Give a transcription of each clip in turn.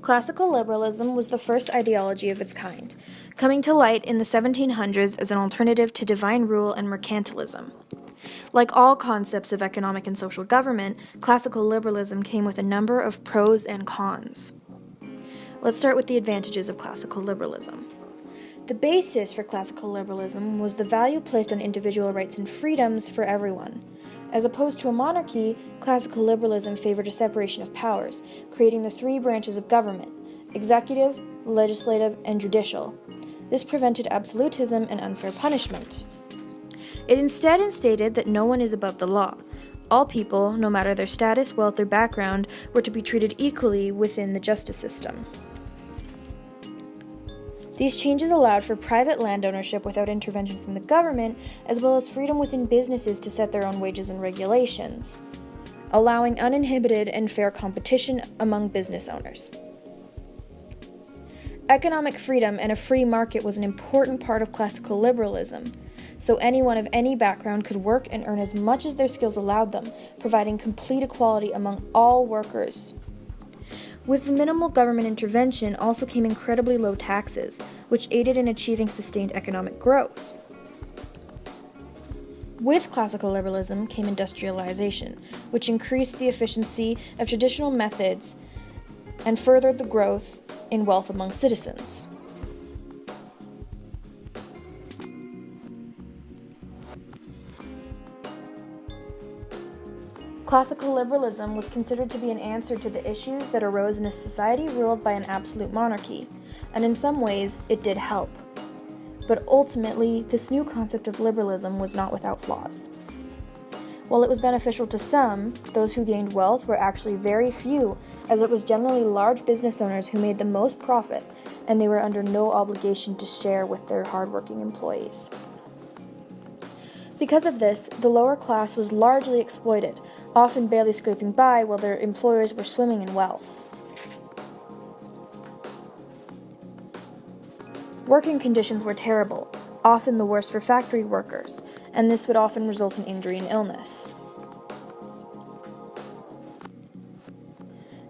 Classical liberalism was the first ideology of its kind, coming to light in the 1700s as an alternative to divine rule and mercantilism. Like all concepts of economic and social government, classical liberalism came with a number of pros and cons. Let's start with the advantages of classical liberalism. The basis for classical liberalism was the value placed on individual rights and freedoms for everyone. As opposed to a monarchy, classical liberalism favored a separation of powers, creating the three branches of government: executive, legislative, and judicial. This prevented absolutism and unfair punishment. It instead instated that no one is above the law. All people, no matter their status, wealth, or background, were to be treated equally within the justice system. These changes allowed for private land ownership without intervention from the government, as well as freedom within businesses to set their own wages and regulations, allowing uninhibited and fair competition among business owners. Economic freedom and a free market was an important part of classical liberalism, so anyone of any background could work and earn as much as their skills allowed them, providing complete equality among all workers. With minimal government intervention also came incredibly low taxes, which aided in achieving sustained economic growth. With classical liberalism came industrialization, which increased the efficiency of traditional methods and furthered the growth in wealth among citizens. Classical liberalism was considered to be an answer to the issues that arose in a society ruled by an absolute monarchy, and in some ways it did help. But ultimately, this new concept of liberalism was not without flaws. While it was beneficial to some, those who gained wealth were actually very few, as it was generally large business owners who made the most profit, and they were under no obligation to share with their hardworking employees. Because of this, the lower class was largely exploited, often barely scraping by while their employers were swimming in wealth. Working conditions were terrible, often the worst for factory workers, and this would often result in injury and illness.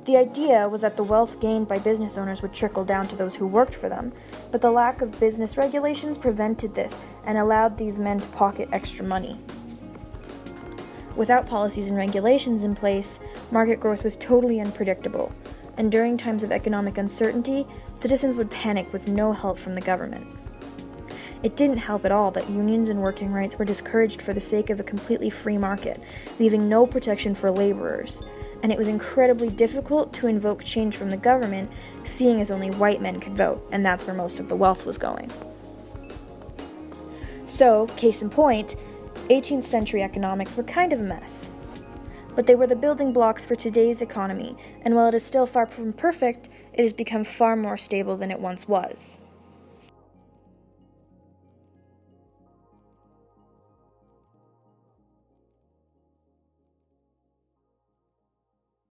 The idea was that the wealth gained by business owners would trickle down to those who worked for them, but the lack of business regulations prevented this and allowed these men to pocket extra money. Without policies and regulations in place, market growth was totally unpredictable, and during times of economic uncertainty, citizens would panic with no help from the government. It didn't help at all that unions and working rights were discouraged for the sake of a completely free market, leaving no protection for laborers, and it was incredibly difficult to invoke change from the government, seeing as only white men could vote, and that's where most of the wealth was going. So, case in point, 18th century economics were kind of a mess. But they were the building blocks for today's economy, and while it is still far from perfect, it has become far more stable than it once was.